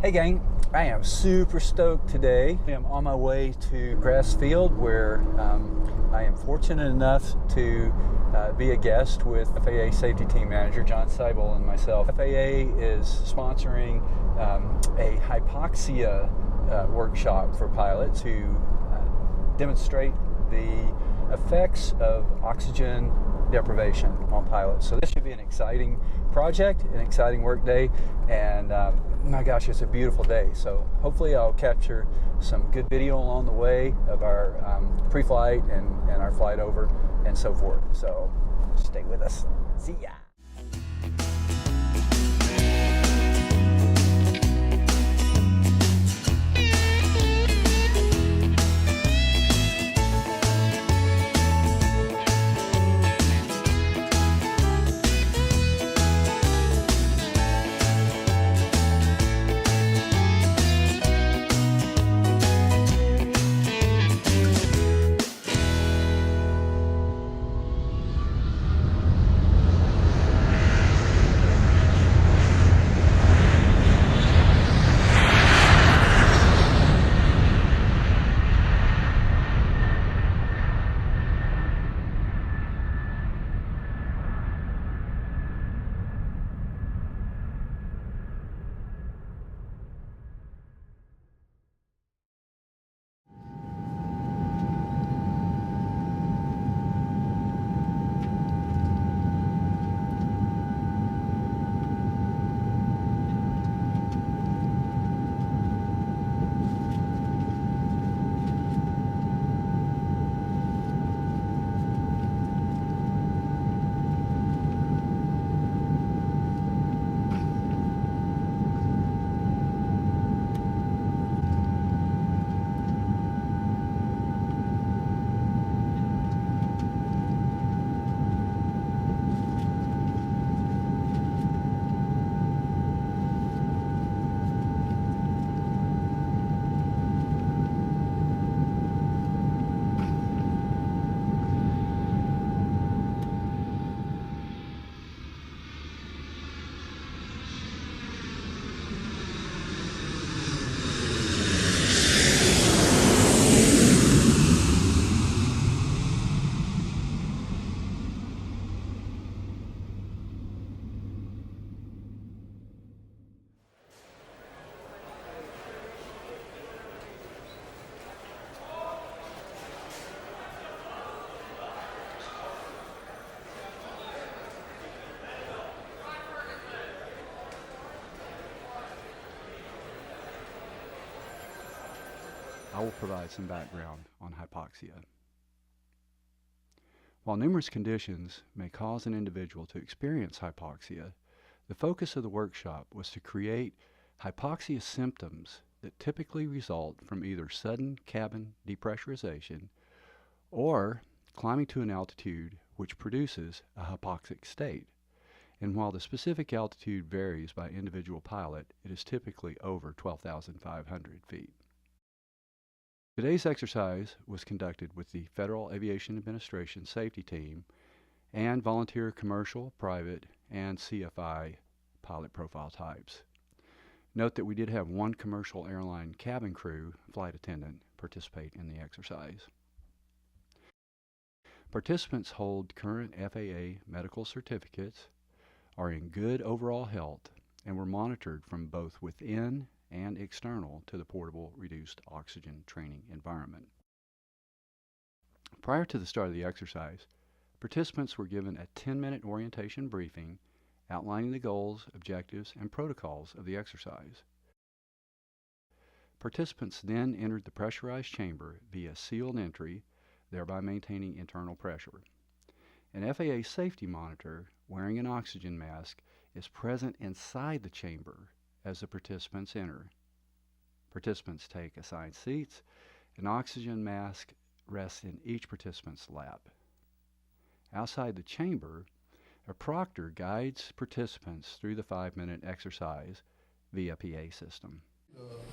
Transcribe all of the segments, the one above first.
Hey gang, I am super stoked today. I am on my way to Grass Field where I am fortunate enough to be a guest with FAA Safety Team Manager John Seibel and myself. FAA is sponsoring a hypoxia workshop for pilots who demonstrate the effects of oxygen deprivation on pilots. So this should be an exciting project, an exciting work day, and my gosh, it's a beautiful day. So hopefully I'll capture some good video along the way of our pre-flight and our flight over and so forth. So stay with us. See ya. I will provide some background on hypoxia. While numerous conditions may cause an individual to experience hypoxia, the focus of the workshop was to create hypoxia symptoms that typically result from either sudden cabin depressurization or climbing to an altitude which produces a hypoxic state. And while the specific altitude varies by individual pilot, it is typically over 12,500 feet. Today's exercise was conducted with the Federal Aviation Administration Safety Team and volunteer commercial, private, and CFI pilot profile types. Note that we did have one commercial airline cabin crew flight attendant participate in the exercise. Participants hold current FAA medical certificates, are in good overall health, and were monitored from both within and external to the portable reduced oxygen training environment. Prior to the start of the exercise, participants were given a 10-minute orientation briefing outlining the goals, objectives, and protocols of the exercise. Participants then entered the pressurized chamber via sealed entry, thereby maintaining internal pressure. An FAA safety monitor wearing an oxygen mask is present inside the chamber as the participants enter. Participants take assigned seats. An oxygen mask rests in each participant's lap. Outside the chamber, a proctor guides participants through the 5-minute exercise via PA system.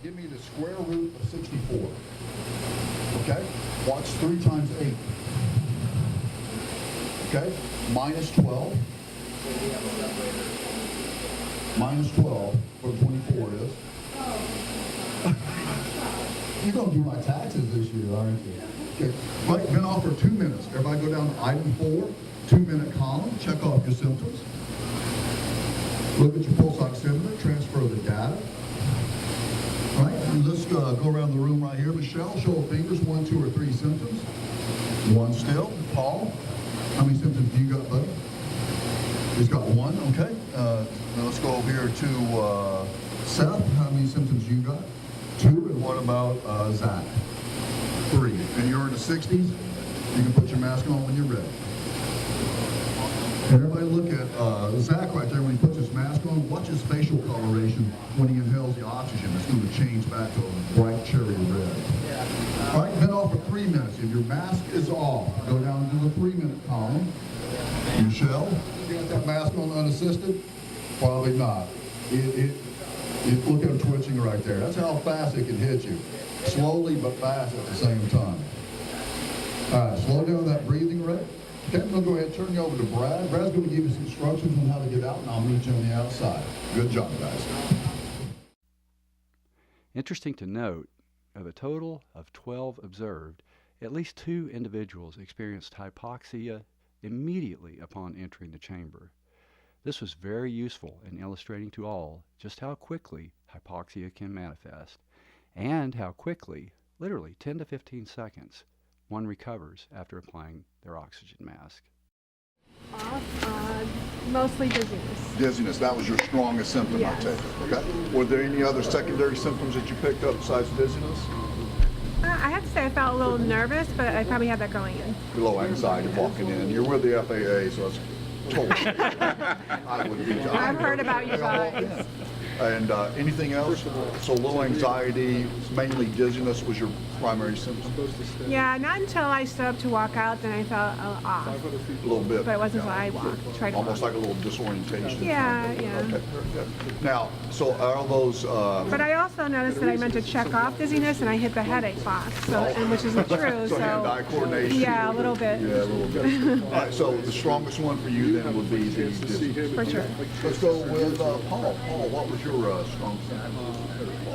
Give me the square root of 64. Okay? Watch 3 times 8. Okay? Minus 12. Minus 12, or 24 is. You're going to do my taxes this year, aren't you? Okay. Right, been off for 2 minutes. Everybody go down to item 4, 2-minute column, check off your symptoms. Look at your pulse oximeter, transfer the data. All right, and let's go around the room right here. Michelle, show of fingers, 1, 2, or 3 symptoms. 1 still. Paul, how many symptoms do you got, buddy? He's got 1, okay. Now let's go over here to Seth. How many symptoms you got? 2, and what about Zach? 3. And you're in the 60s. You can put your mask on when you're ready. And everybody look at Zach right there when he puts his mask on. Watch his facial coloration when he inhales the oxygen. It's going to change back to a bright cherry red. All right, been off for 3 minutes. If your mask is off, go down to the 3-minute column. Michelle, you got that mask on unassisted? Probably not. Look at him twitching right there. That's how fast it can hit you. Slowly but fast at the same time. All right, slow down that breathing rate. Okay, I'm going to go ahead and turn you over to Brad. Brad's going to give you some instructions on how to get out, and I'll meet you on the outside. Good job, guys. Interesting to note, of a total of 12 observed, at least 2 individuals experienced hypoxia immediately upon entering the chamber. This was very useful in illustrating to all just how quickly hypoxia can manifest, and how quickly, literally 10 to 15 seconds, one recovers after applying their oxygen mask. Mostly dizziness. Dizziness, that was your strongest symptom, Yes. I take it. Okay. Were there any other secondary symptoms that you picked up besides dizziness? I have to say I felt a little nervous, but I probably had that going in. Low anxiety walking in. You're with the FAA, so it's totally. I would be. I've heard about you guys. And anything else? So low anxiety, mainly dizziness was your primary symptom? Yeah, not until I stood up to walk out, then I felt off. A little bit. But it wasn't until I walked. Tried to Almost walk. like a little disorientation. Yeah, yeah. Okay. Now, so are those... But I also noticed that I meant to check off dizziness, and I hit the headache box, and which isn't true. So hand-eye coordination. Yeah, a little bit. Yeah, a little bit. All right, so the strongest one for you then would be the dizziness. For sure. Let's go with Paul. Paul, what was your strong symptom?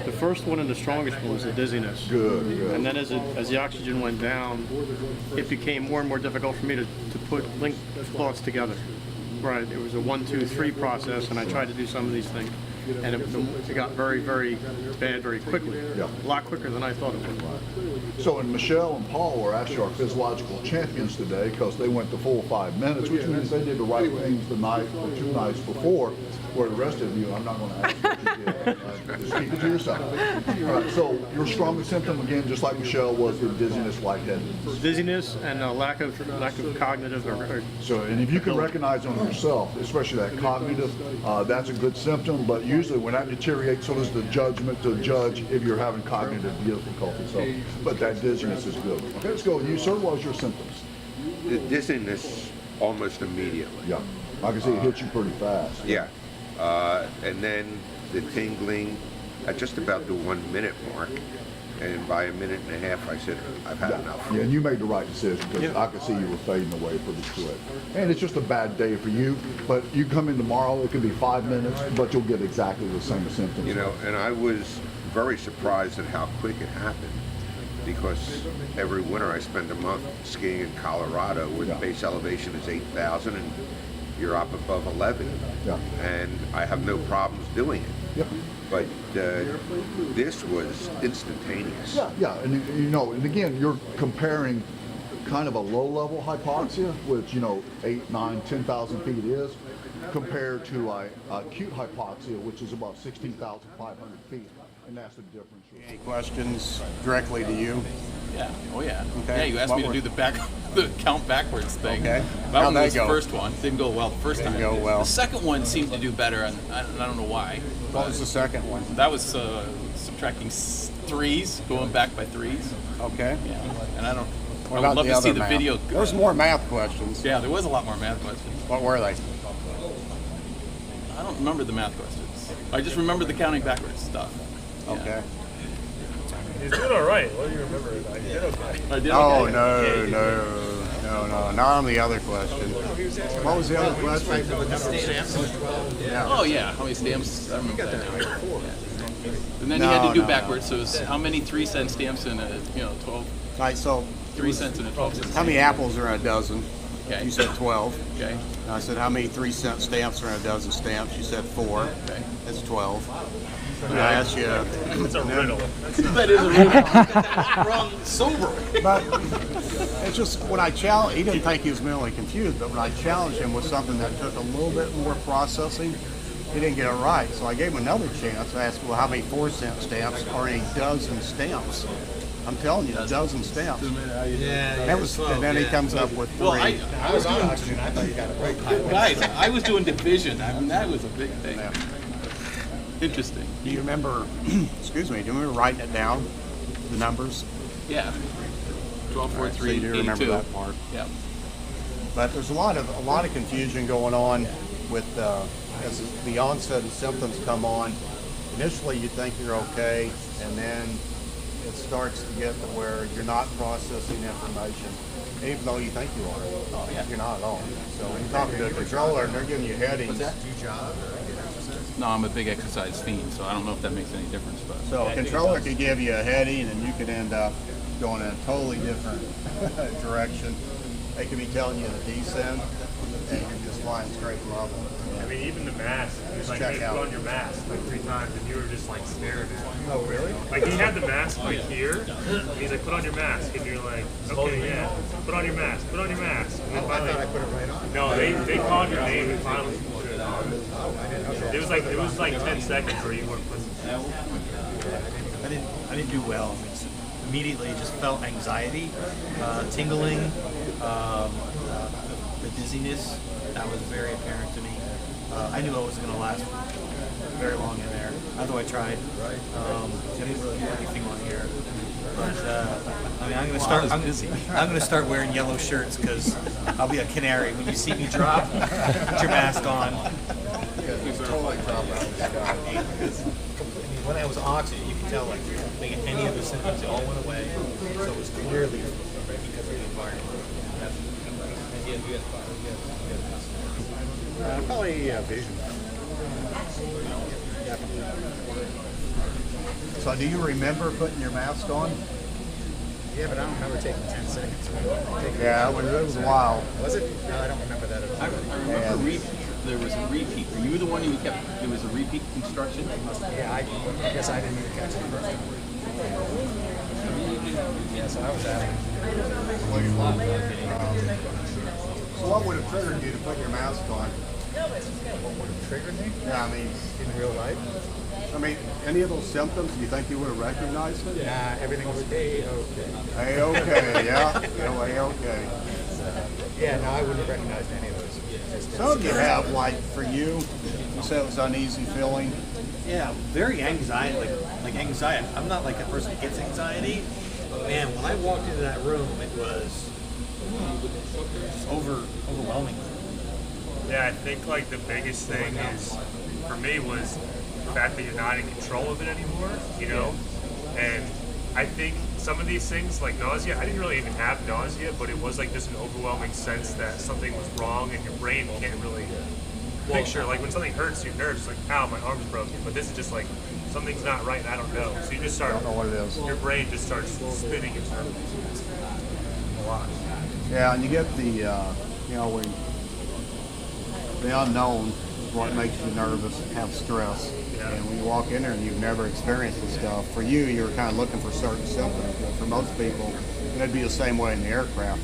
The first one and the strongest one was the dizziness. Good, good. And then as the oxygen went down, it became more and more difficult for me to link thoughts together. Right, it was a 1, 2, 3 process, and I tried to do some of these things. And it got very, very bad very quickly. Yeah. A lot quicker than I thought it would. So, and Michelle and Paul were actually our physiological champions today because they went the full 5 minutes, which means they did the right things the night or 2 nights before. Where the rest of you, I'm not going to ask what you did. Just keep it to yourself. All right, so your strongest symptom, again, just like Michelle, was the dizziness, lightheadedness. Dizziness and a lack of cognitive or So, and if you can recognize on yourself, especially that cognitive, that's a good symptom, but usually when that deteriorates, so does the judgment to judge if you're having cognitive difficulty. So, but that dizziness is good. Okay, let's go with you, sir. What was your symptoms? The dizziness almost immediately. Yeah, I can see it hit you pretty fast. Yeah. And then the tingling at just about the 1 minute mark. And by a minute and a half, I said, I've had enough. Yeah, and you made the right decision because I could see you were fading away pretty quick. And it's just a bad day for you, but you come in tomorrow, it could be 5 minutes, but you'll get exactly the same symptoms. You know, and I was very surprised at how quick it happened because every winter I spend a month skiing in Colorado where the base elevation is 8,000 and you're up above 11. Yeah. And I have no problems doing it. Yep. But this was instantaneous. Yeah, and you know, and again, you're comparing kind of a low-level hypoxia, which 8, 9, 10,000 feet is, compared to acute hypoxia, which is about 16,500 feet, and that's the difference. Any questions directly to you? Yeah. Oh yeah. Okay. Yeah, you asked me to do the count backwards thing. Okay. That How'd one that was go? the first one. Didn't go well the first time. Didn't go well. The second one seemed to do better, and I don't know why. What was the second one? That was subtracting threes, going back by threes. Okay. Yeah. And I don't. What I about would love the to see other the math? video. There's more math questions. Yeah, there was a lot more math questions. What were they? I don't remember the math questions. I just remember the counting backwards stuff. Yeah. Okay. You did all right. What do you remember? I did okay. I did Oh, okay. no. Now on the other question. What was the other question? Oh yeah, how many stamps? I remember that now. Yeah. And then you had to do backwards. So it was how many 3-cent stamps in a 12? All right, so 3 cents in a 12-cent. how many apples are in a dozen? Okay. You said 12. Okay. And I said, how many 3-cent stamps are in a dozen stamps? You said 4. Okay. That's 12. And I asked you. It's a riddle. That is a riddle. Wrong. Sober. But it's just when I challenge, he didn't think he was mentally confused, but when I challenged him with something that took a little bit more processing, he didn't get it right. So I gave him another chance. I asked, well, how many 4-cent stamps are in a dozen stamps? I'm telling you, a dozen stamps. Yeah. That was, and then he comes up with 3. Well, I was doing. I thought you got it right. Guys, I was doing division. I mean, that was a big thing. Yeah. Interesting. Do you remember, excuse me, do you remember writing it down, the numbers? Yeah. 12, 4, 3, so you do 82. remember that part. Yeah. But there's a lot of confusion going on with as the onset of symptoms come on. Initially, you think you're okay, and then it starts to get to where you're not processing information, even though you think you are. Oh, yeah. You're not at all. So when you talk to a controller and they're giving you headings. No, I'm a big exercise fiend, so I don't know if that makes any difference. But So a controller could give you a heading, and you could end up going in a totally different direction. They could be telling you to descend, and you're just flying straight level. I mean, even the mask. He was like, Check hey, out. put on your mask like 3 times, and you were just like staring at it. Oh, really? Like, he had the mask right here, and he's like, put on your mask, and you're like, okay, yeah, put on your mask, put on your mask. And then finally, I thought I put it right on. no, they called your name and finally put it on. It was like 10 seconds where you weren't putting it on. I didn't do well. Immediately just felt anxiety, tingling, the dizziness. That was very apparent to me. I knew I wasn't going to last very long in there, although I tried. I didn't really do anything on here. But I mean, I'm going to start wearing yellow shirts because I'll be a canary when you see me drop. Put your mask on. When I was oxygen, you could tell like any of the symptoms, they all went away. So it was clearly because of the environment. Probably vision. So do you remember putting your mask on? Yeah, but I don't remember taking 10 seconds. Yeah, it was a while. Was it? No, I don't remember that at all. I remember there was a repeat. Were you the one who kept? There was a repeat instruction. Yeah, I guess I didn't even catch it first time. Yeah, so I was out. So what would have triggered you to put your mask on? What would have triggered me? Yeah, I mean, In real life? I mean, any of those symptoms, do you think you would have recognized it? Nah, everything was A-okay. A-okay, yeah. A-okay. Yeah, no, I wouldn't have recognized any of those. Some of you have, like, for you said it was uneasy feeling. Yeah, very anxiety, like anxiety. I'm not like a person that gets anxiety. But man, when I walked into that room, it was overwhelming. Yeah, I think like the biggest thing is, for me, was the fact that you're not in control of it anymore, you know? And I think some of these things, like nausea, I didn't really even have nausea, but it was like just an overwhelming sense that something was wrong and your brain can't really picture. Like when something hurts your nerves, it's like, ow, my arm's broken. But this is just like, something's not right and I don't know. So you just start, I don't know what it is. Your brain just starts spinning in circles. A lot. Yeah, and you get the, you know, when the unknown is what makes you nervous and have stress. Yeah. And when you walk in there and you've never experienced this stuff, for you, you're kind of looking for certain symptoms. But for most people, it'd be the same way in the aircraft.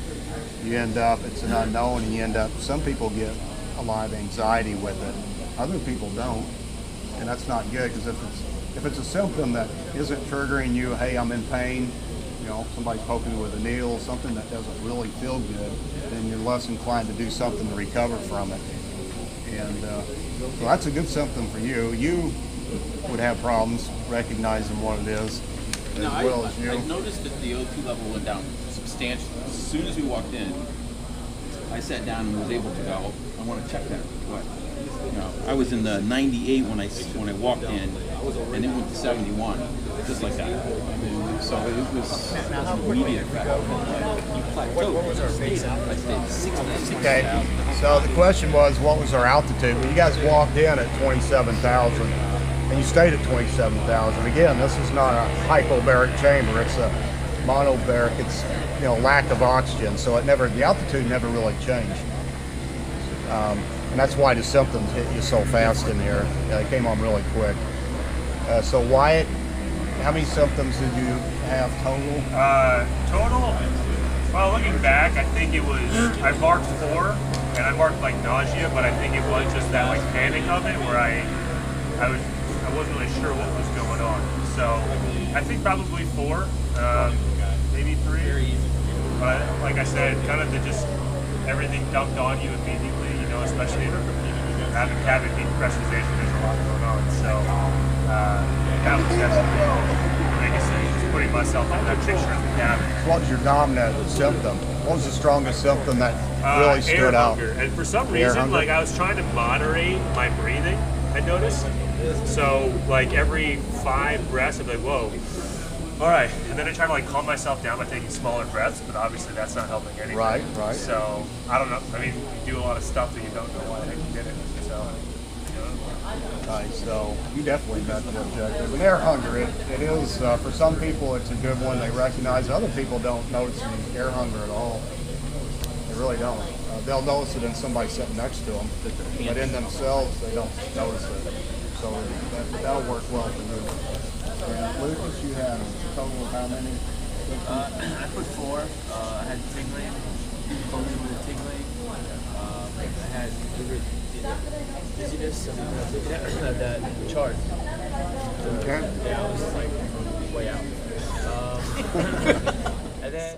You end up, it's an unknown, and you end up, some people get a lot of anxiety with it. Other people don't. And that's not good, because if it's a symptom that isn't triggering you, hey, I'm in pain, you know, somebody's poking you with a needle, something that doesn't really feel good, then you're less inclined to do something to recover from it. And so that's a good symptom for you. You would have problems recognizing what it is, as well as you. I noticed that the O2 level went down substantially. As soon as we walked in, I sat down and was able to go, I want to check that. What? You know, I was in the 98 when I walked in, and it went to 71, just like that. I mean, so it was an immediate effect. What was our base I stayed 60. Okay, so the question was, what was our altitude? Well, you guys walked in at 27,000, and you stayed at 27,000. Again, this is not a hypobaric chamber, it's a monobaric. It's, you know, lack of oxygen, so it never, the altitude never really changed. And that's why the symptoms hit you so fast in here. They came on really quick. So Wyatt, how many symptoms did you have total? Total, well, looking back, I think it was, I marked 4, and I marked like nausea, but I think it was just that like panic of it where I wasn't really sure what was going on. So I think probably 4, maybe 3. But like I said, kind of just everything dumped on you immediately, you know, especially having cabin heat pressurization, there's a lot going on. So that was definitely the biggest thing, just putting myself in that picture of the cabin. What was your dominant symptom? What was the strongest symptom that really stood air out? hunger. And for some reason, like I was trying to moderate my breathing, I noticed. So like every 5 breaths, I'd be like, whoa. All right, and then I try to like calm myself down by taking smaller breaths, but obviously that's not helping anything. Right, right. So I don't know. I mean, you do a lot of stuff that you don't know why the heck you did it. So. Nice. So you definitely met the objective. And air hunger, it is for some people it's a good one. They recognize. Other people don't notice the air hunger at all. They really don't. They'll notice it in somebody sitting next to them, but in themselves they don't notice it. So that'll work well for you. And Lucas, you had a total of how many? I put 4. I had tingling, focus with the tingling. I had dizziness. I'm looking at that chart. So, Okay. yeah, I was like way out. And then.